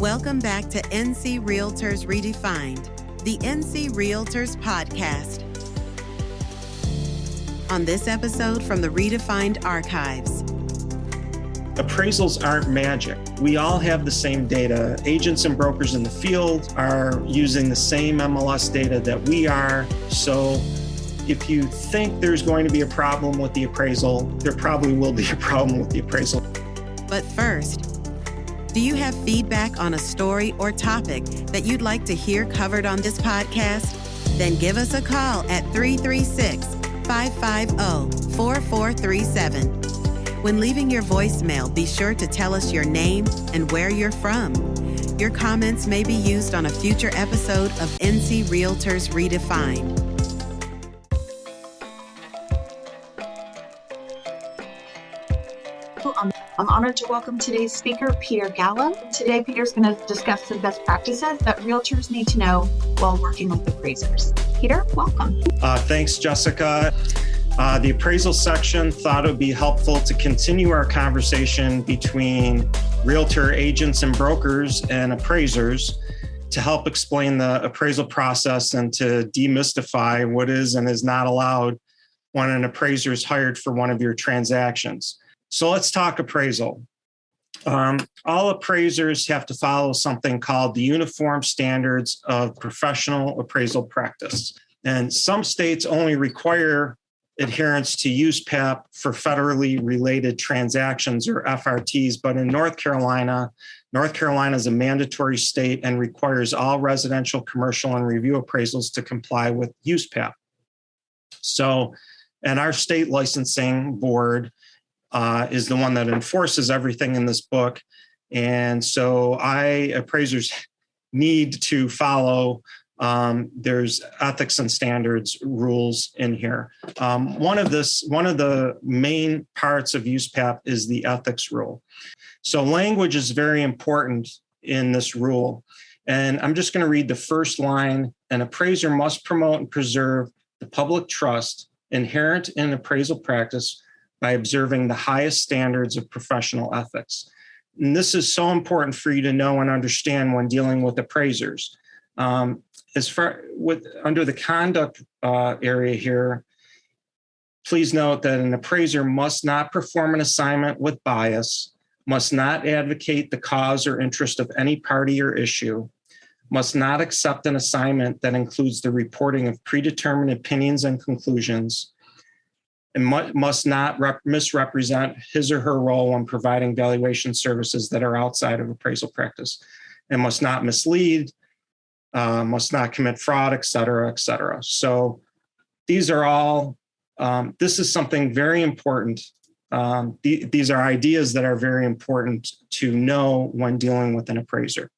Welcome back to NC Realtors Redefined, the NC Realtors podcast. On this episode from the Redefined archives. Appraisals aren't magic. We all have the same data. Agents and brokers in the field are using the same MLS data that we are. So if you think there's going to be a problem with the appraisal, there probably will be a problem with the appraisal. But first, do you have feedback on a story or topic that you'd like to hear covered on this podcast? Then give us a call at 336-550-4437. When leaving your voicemail, be sure to tell us your name and where you're from. Your comments may be used on a future episode of NC Realtors Redefined. I'm honored to welcome today's speaker, Peter Gallo. Today, Peter's going to discuss some best practices that realtors need to know while working with appraisers. Peter, welcome. Thanks, Jessica. The appraisal section thought it would be helpful to continue our conversation between realtor agents and brokers and appraisers to help explain the appraisal process and to demystify what is and is not allowed when an appraiser is hired for one of your transactions. So let's talk appraisal. All appraisers have to follow something called the Uniform Standards of Professional Appraisal Practice. And some states only require adherence to USPAP for federally related transactions or FRTs. But in North Carolina is a mandatory state and requires all residential, commercial, and review appraisals to comply with USPAP. So, and our state licensing board is the one that enforces everything in this book. And so appraisers need to follow, there's ethics and standards rules in here. One of the main parts of USPAP is the ethics rule. So language is very important in this rule. And I'm just going to read the first line. An appraiser must promote and preserve the public trust inherent in appraisal practice by observing the highest standards of professional ethics. And this is so important for you to know and understand when dealing with appraisers. Under the conduct area here, please note that an appraiser must not perform an assignment with bias, must not advocate the cause or interest of any party or issue, must not accept an assignment that includes the reporting of predetermined opinions and conclusions, and must not misrepresent his or her role when providing valuation services that are outside of appraisal practice, and must not mislead, must not commit fraud, et cetera, et cetera. So these are all, this is something very important. These are ideas that are very important to know when dealing with an appraiser.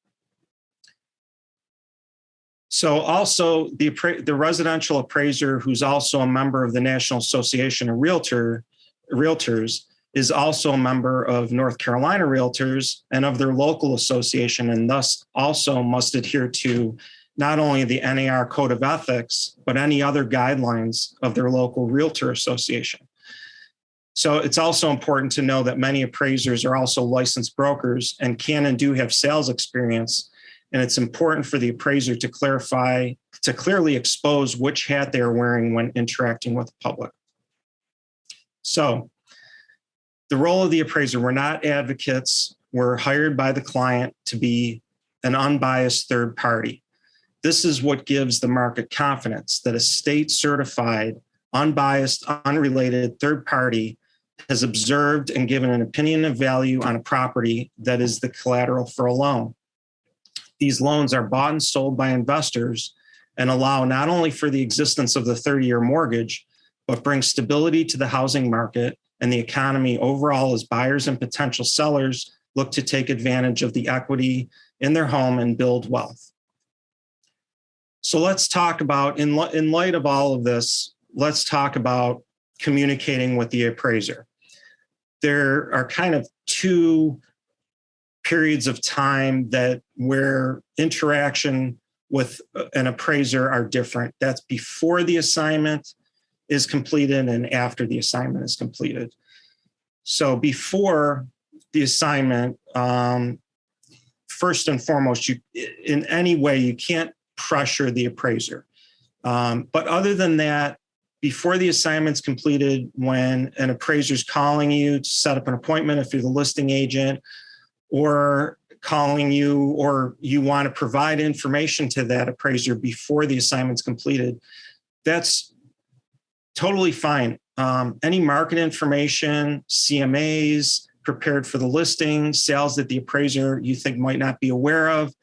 So also the residential appraiser, who's also a member of the National Association of Realtors, is also a member of North Carolina Realtors and of their local association, and thus also must adhere to not only the NAR Code of Ethics, but any other guidelines of their local realtor association. So it's also important to know that many appraisers are also licensed brokers and can and do have sales experience. And it's important for the appraiser to clearly expose which hat they are wearing when interacting with the public. So the role of the appraiser, we're not advocates. We're hired by the client to be an unbiased third party. This is what gives the market confidence that a state certified, unbiased, unrelated third party has observed and given an opinion of value on a property that is the collateral for a loan. These loans are bought and sold by investors and allow not only for the existence of the 30-year mortgage, but bring stability to the housing market and the economy overall as buyers and potential sellers look to take advantage of the equity in their home and build wealth. So let's talk about, in light of all of this, let's talk about communicating with the appraiser. There are kind of two periods of time where interaction with an appraiser are different. That's before the assignment is completed and after the assignment is completed. So before the assignment, first and foremost, in any way, you can't pressure the appraiser. But other than that, before the assignment's completed, when an appraiser's calling you to set up an appointment, if you're the listing agent, or calling you, or you want to provide information to that appraiser before the assignment's completed, that's totally fine. Any market information, CMAs prepared for the listing, sales that the appraiser you think might not be aware of,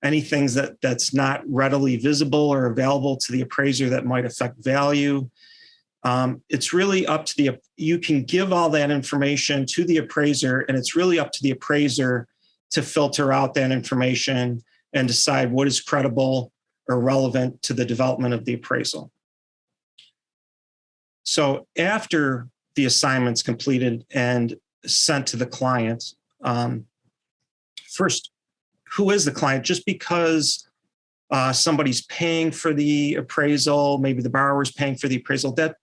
any things that's not readily visible or available to the appraiser that might affect value. It's really up to you can give all that information to the appraiser, and it's really up to the appraiser to filter out that information and decide what is credible or relevant to the development of the appraisal. So after the assignment's completed and sent to the client, first, who is the client? Just because somebody's paying for the appraisal, maybe the borrower's paying for the appraisal, that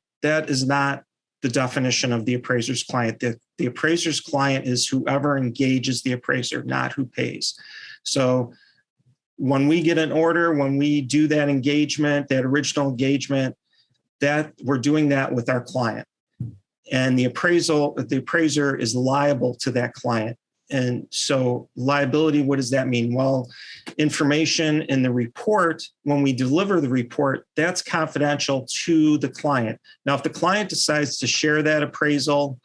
is not the definition of the appraiser's client. The appraiser's client is whoever engages the appraiser, not who pays. So when we get an order, when we do that engagement, that original engagement, that we're doing that with our client. And the appraiser is liable to that client. And so liability, what does that mean? Well, information in the report, when we deliver the report, that's confidential to the client. Now, if the client decides to share that appraisal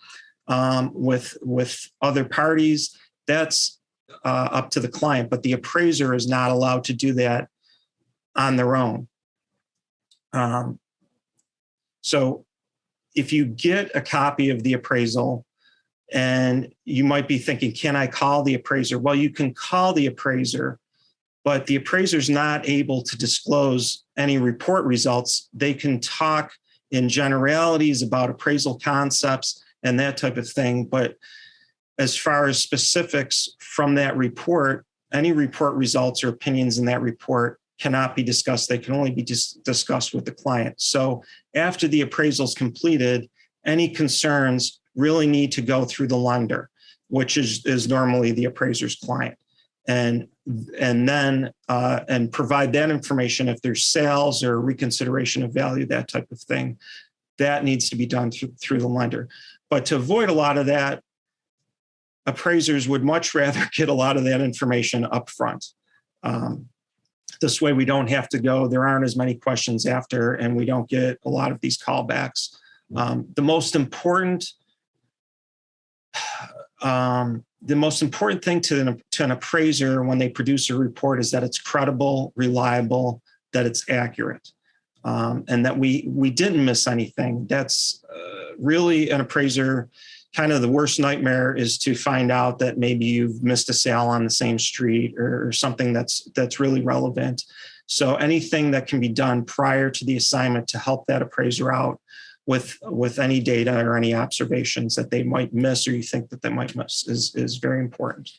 with other parties, that's up to the client, but the appraiser is not allowed to do that on their own. So if you get a copy of the appraisal, and you might be thinking, can I call the appraiser? Well, you can call the appraiser, but the appraiser is not able to disclose any report results. They can talk in generalities about appraisal concepts and that type of thing. But as far as specifics from that report, any report results or opinions in that report cannot be discussed. They can only be discussed with the client. So after the appraisal is completed, any concerns really need to go through the lender, which is normally the appraiser's client, and then provide that information if there's sales or reconsideration of value, that type of thing. That needs to be done through the lender. But to avoid a lot of that, appraisers would much rather get a lot of that information up front. This way we don't have to go, there aren't as many questions after, and we don't get a lot of these callbacks. The most important thing to an appraiser when they produce a report is that it's credible, reliable, that it's accurate, and that we didn't miss anything. That's really an appraiser. Kind of the worst nightmare is to find out that maybe you've missed a sale on the same street or something that's really relevant. So anything that can be done prior to the assignment to help that appraiser out with any data or any observations that they might miss or you think that they might miss is very important.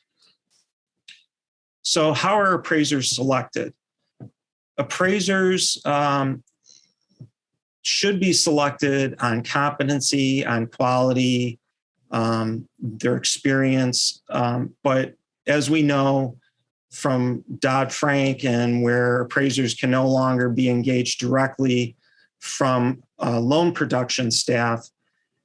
So how are appraisers selected? Appraisers should be selected on competency, on quality, their experience. But as we know from Dodd-Frank, and where appraisers can no longer be engaged directly from loan production staff,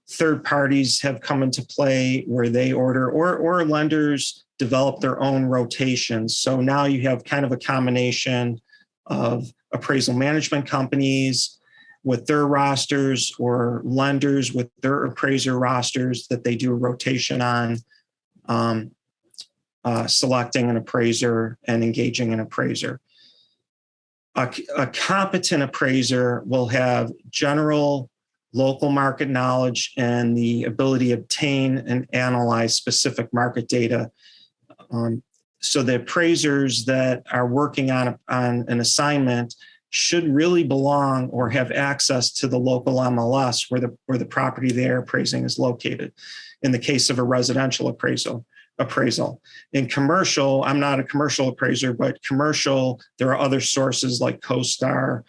third parties have come into play where they order, or lenders develop their own rotations. So now you have kind of a combination of appraisal management companies with their rosters, or lenders with their appraiser rosters that they do a rotation on, selecting an appraiser and engaging an appraiser. A competent appraiser will have general local market knowledge and the ability to obtain and analyze specific market data. So the appraisers that are working on an assignment should really belong or have access to the local MLS where the property they're appraising is located. In the case of a residential appraisal. In commercial, I'm not a commercial appraiser, but commercial, there are other sources like CoStar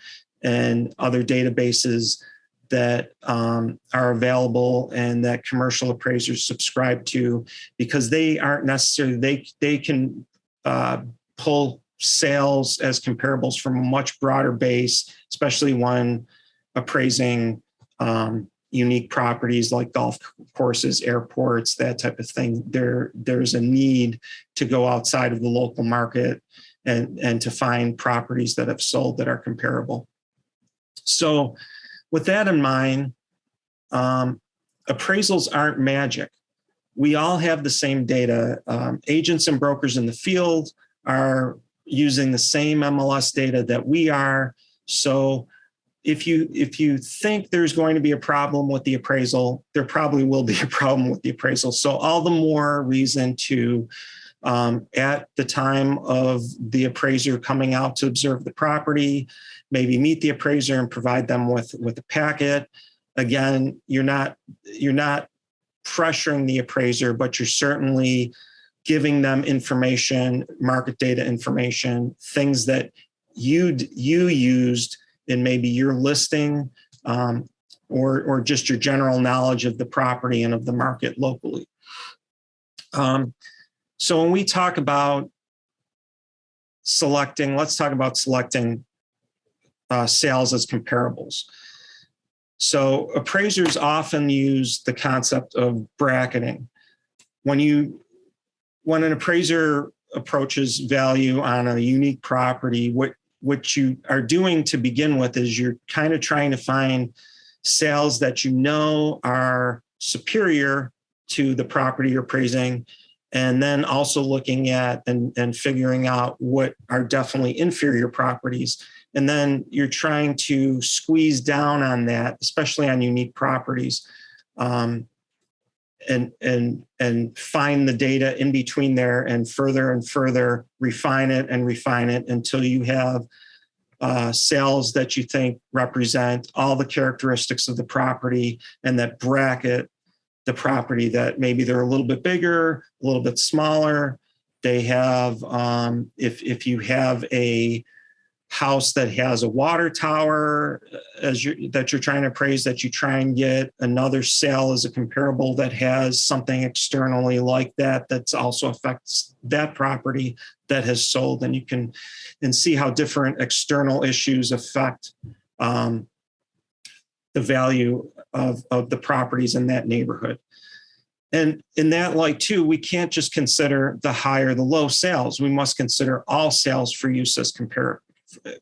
and other databases that are available and that commercial appraisers subscribe to, because they aren't necessarily, they can pull sales as comparables from a much broader base, especially when appraising unique properties like golf courses, airports, that type of thing. There's a need to go outside of the local market and to find properties that have sold that are comparable. So with that in mind, appraisals aren't magic. We all have the same data. Agents and brokers in the field are using the same MLS data that we are. So if you think there's going to be a problem with the appraisal, there probably will be a problem with the appraisal. So all the more reason to, at the time of the appraiser coming out to observe the property, maybe meet the appraiser and provide them with a packet. Again, you're not pressuring the appraiser, but you're certainly giving them information, market data information, things that you used in maybe your listing, or just your general knowledge of the property and of the market locally. So when we talk about selecting, let's talk about selecting sales as comparables. So appraisers often use the concept of bracketing. When an appraiser approaches value on a unique property, what you are doing to begin with is you're kind of trying to find sales that you know are superior to the property you're appraising, and then also looking at and figuring out what are definitely inferior properties. And then you're trying to squeeze down on that, especially on unique properties, and find the data in between there and further refine it until you have sales that you think represent all the characteristics of the property and that bracket the property, that maybe they're a little bit bigger, a little bit smaller. They have, if you have a house that has a water tower that you're trying to appraise, that you try and get another sale as a comparable that has something externally like that also affects that property that has sold. And you can see how different external issues affect the value of the properties in that neighborhood. And in that light too, we can't just consider the high or the low sales. We must consider all sales for use as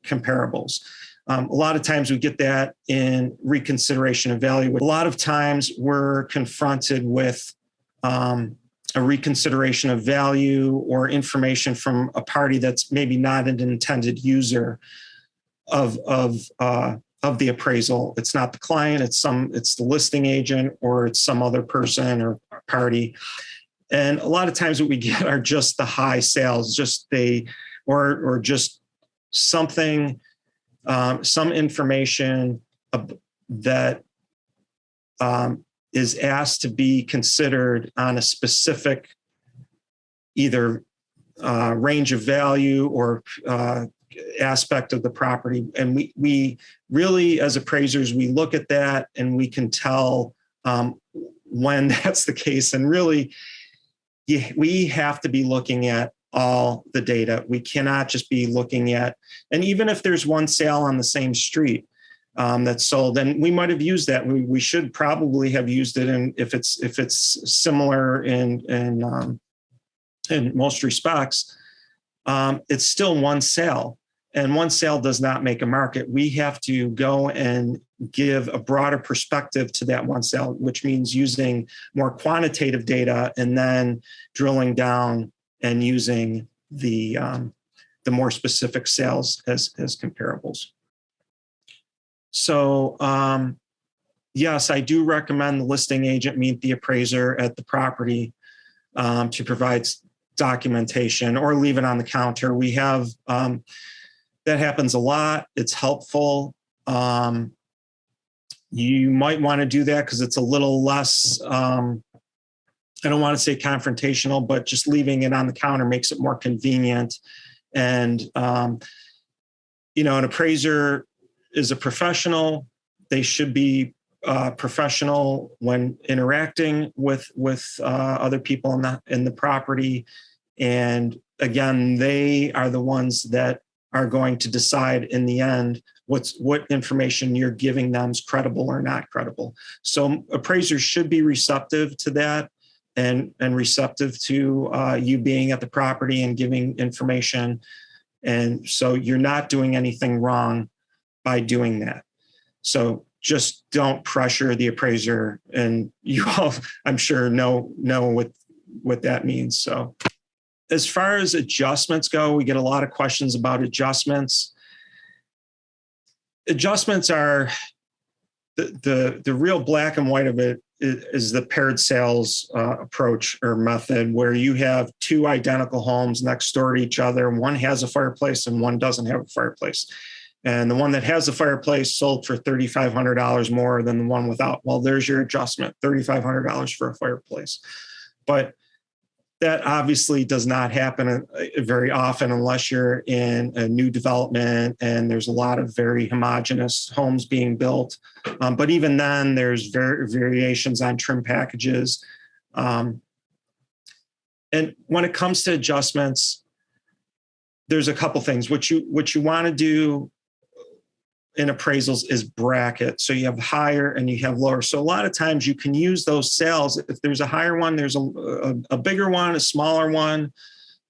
comparables. A lot of times we get that in reconsideration of value. A lot of times we're confronted with a reconsideration of value or information from a party that's maybe not an intended user of the appraisal. It's not the client, it's the listing agent, or it's some other person or party. And a lot of times what we get are just the high sales, or just something, some information that is asked to be considered on a specific either range of value or aspect of the property. And we really, as appraisers, we look at that and we can tell when that's the case. And really, we have to be looking at all the data. We cannot just be looking at, and even if there's one sale on the same street that's sold, and we might have used that. We should probably have used it, and if it's similar in most respects, it's still one sale, and one sale does not make a market. We have to go and give a broader perspective to that one sale, which means using more quantitative data and then drilling down and using the more specific sales as comparables. So yes, I do recommend the listing agent meet the appraiser at the property to provide documentation, or leave it on the counter. We have that happens a lot. It's helpful. You might want to do that because it's a little less, I don't want to say confrontational, but just leaving it on the counter makes it more convenient. And, an appraiser is a professional. They should be professional when interacting with other people in the property. And again, they are the ones that are going to decide in the end what information you're giving them is credible or not credible. So appraisers should be receptive to that and receptive to you being at the property and giving information. And so you're not doing anything wrong by doing that. So just don't pressure the appraiser, and you all, I'm sure, know what that means. So as far as adjustments go, we get a lot of questions about adjustments. Adjustments are the real black and white of it is the paired sales approach or method, where you have two identical homes next door to each other. One has a fireplace and one doesn't have a fireplace. And the one that has the fireplace sold for $3,500 more than the one without. Well, there's your adjustment, $3,500 for a fireplace. But that obviously does not happen very often unless you're in a new development and there's a lot of very homogeneous homes being built. But even then, there's variations on trim packages. And when it comes to adjustments, there's a couple things. What you want to do in appraisals is bracket. So you have higher and you have lower. So a lot of times you can use those sales. If there's a higher one, there's a bigger one, a smaller one,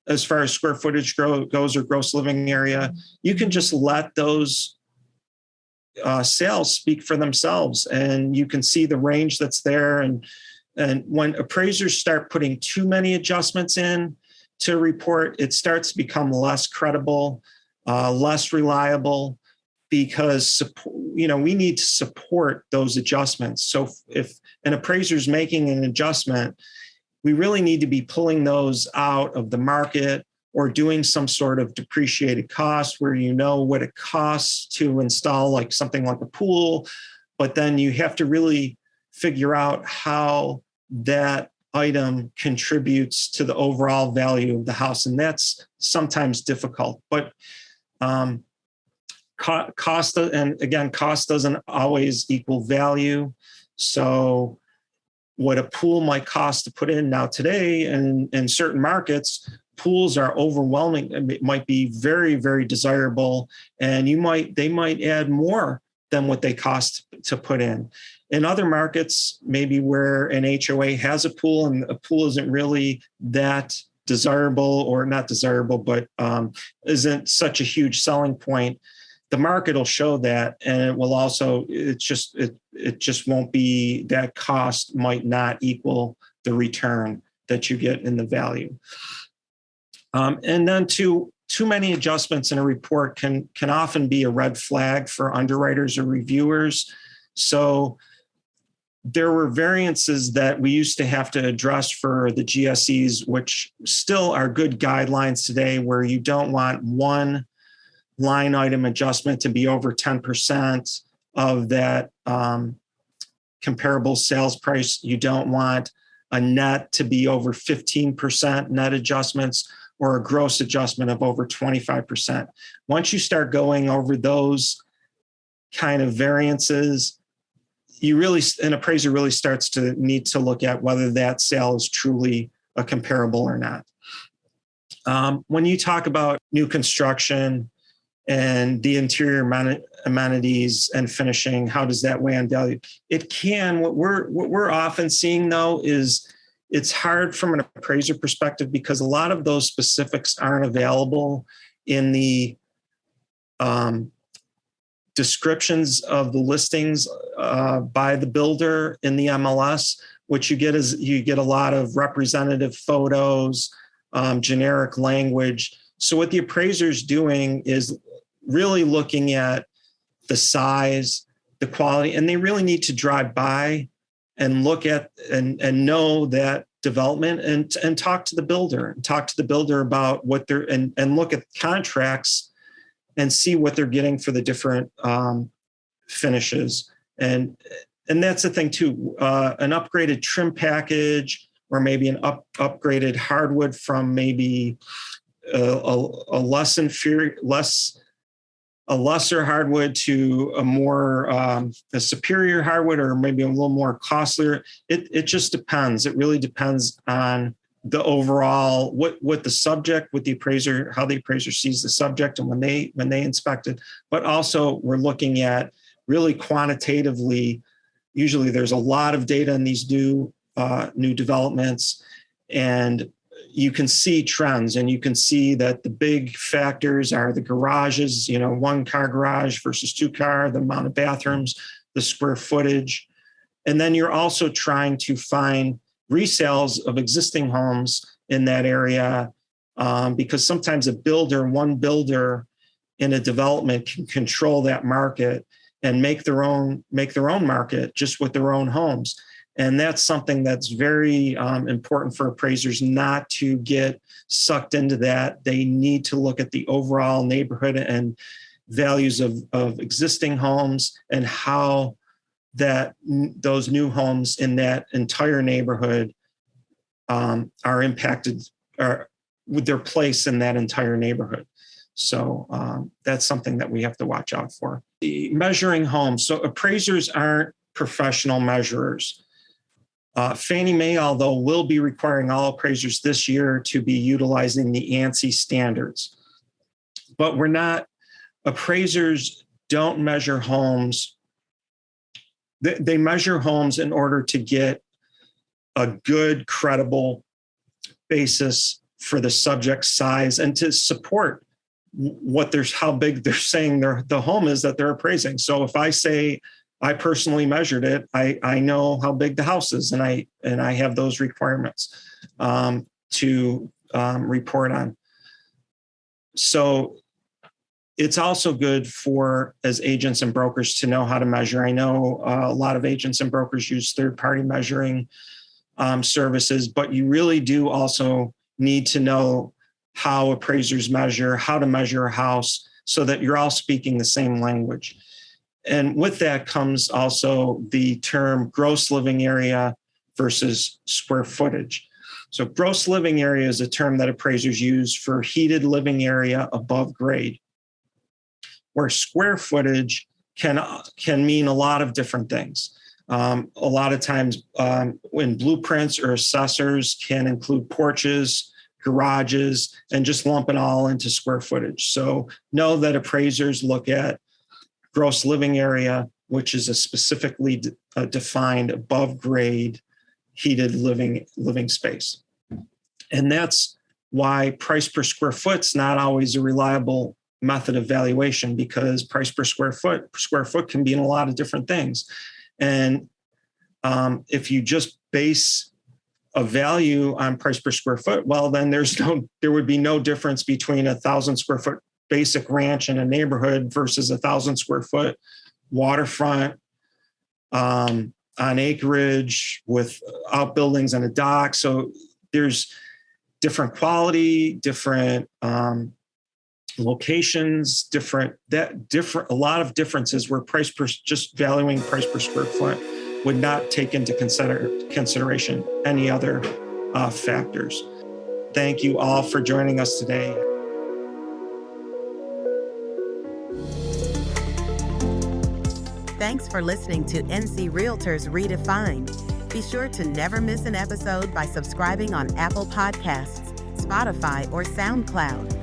as far as square footage goes or gross living area. You can just let those sales speak for themselves, and you can see the range that's there. And when appraisers start putting too many adjustments in to report, it starts to become less credible, less reliable, because we need to support those adjustments. So if an appraiser is making an adjustment, we really need to be pulling those out of the market or doing some sort of depreciated cost where you know what it costs to install like something like a pool, but then you have to really figure out how that item contributes to the overall value of the house. And that's sometimes difficult, but cost, and again, cost doesn't always equal value. So what a pool might cost to put in now today, and in certain markets, pools are overwhelming. It might be very, very desirable, and they might add more than what they cost to put in. In other markets, maybe where an HOA has a pool and a pool isn't really that desirable, or not desirable, but isn't such a huge selling point, the market will show that, and it will also, it just won't be, that cost might not equal the return that you get in the value. And then too many adjustments in a report can often be a red flag for underwriters or reviewers. So there were variances that we used to have to address for the GSEs, which still are good guidelines today, where you don't want one line item adjustment to be over 10% of that comparable sales price. You don't want a net to be over 15% net adjustments, or a gross adjustment of over 25%. Once you start going over those kind of variances, an appraiser really starts to need to look at whether that sale is truly a comparable or not. When you talk about new construction and the interior amenities and finishing, how does that weigh on value? It can. What we're often seeing, though, is it's hard from an appraiser perspective, because a lot of those specifics aren't available in the descriptions of the listings by the builder in the MLS. What you get is you get a lot of representative photos, generic language. So what the appraiser's doing is really looking at the size, the quality, and they really need to drive by and look at and know that development and talk to the builder about what they're, and look at contracts and see what they're getting for the different finishes. And that's the thing too, an upgraded trim package, or maybe an upgraded hardwood from maybe a lesser hardwood to a more a superior hardwood, or maybe a little more costlier. It just depends. It really depends on the overall, what the subject, what the appraiser, how the appraiser sees the subject and when they inspect it, but also we're looking at really quantitatively. Usually there's a lot of data in these new developments, and you can see trends, and you can see that the big factors are the garages, 1-car garage versus 2-car, the amount of bathrooms, the square footage. And then you're also trying to find resales of existing homes in that area, because sometimes one builder in a development can control that market and make their own market just with their own homes. And that's something that's very important for appraisers not to get sucked into that. They need to look at the overall neighborhood and values of existing homes and how those new homes in that entire neighborhood are impacted with their place in that entire neighborhood. So that's something that we have to watch out for. The measuring homes. So appraisers aren't professional measurers. Fannie Mae, although, will be requiring all appraisers this year to be utilizing the ANSI standards. But appraisers don't measure homes. They measure homes in order to get a good, credible basis for the subject size and to support how big they're saying the home is that they're appraising. So if I say I personally measured it, I know how big the house is, and I have those requirements to report on. So it's also good as agents and brokers to know how to measure. I know a lot of agents and brokers use third-party measuring services, but you really do also need to know how appraisers measure, how to measure a house, so that you're all speaking the same language. And with that comes also the term gross living area versus square footage. So gross living area is a term that appraisers use for heated living area above grade, where square footage can mean a lot of different things. A lot of times when blueprints or assessors can include porches, garages, and just lump it all into square footage. So know that appraisers look at gross living area, which is a specifically defined above grade heated living space. And that's why price per square foot's not always a reliable method of valuation, because price per square foot can mean a lot of different things. And if you just base a value on price per square foot, well, then there would be no difference between 1,000 square foot basic ranch in a neighborhood versus 1,000 square foot waterfront on acreage with outbuildings and a dock. So there's different quality, different locations, a lot of differences where just valuing price per square foot would not take into consideration any other factors. Thank you all for joining us today. Thanks for listening to NC Realtors Redefined. Be sure to never miss an episode by subscribing on Apple Podcasts, Spotify, or SoundCloud.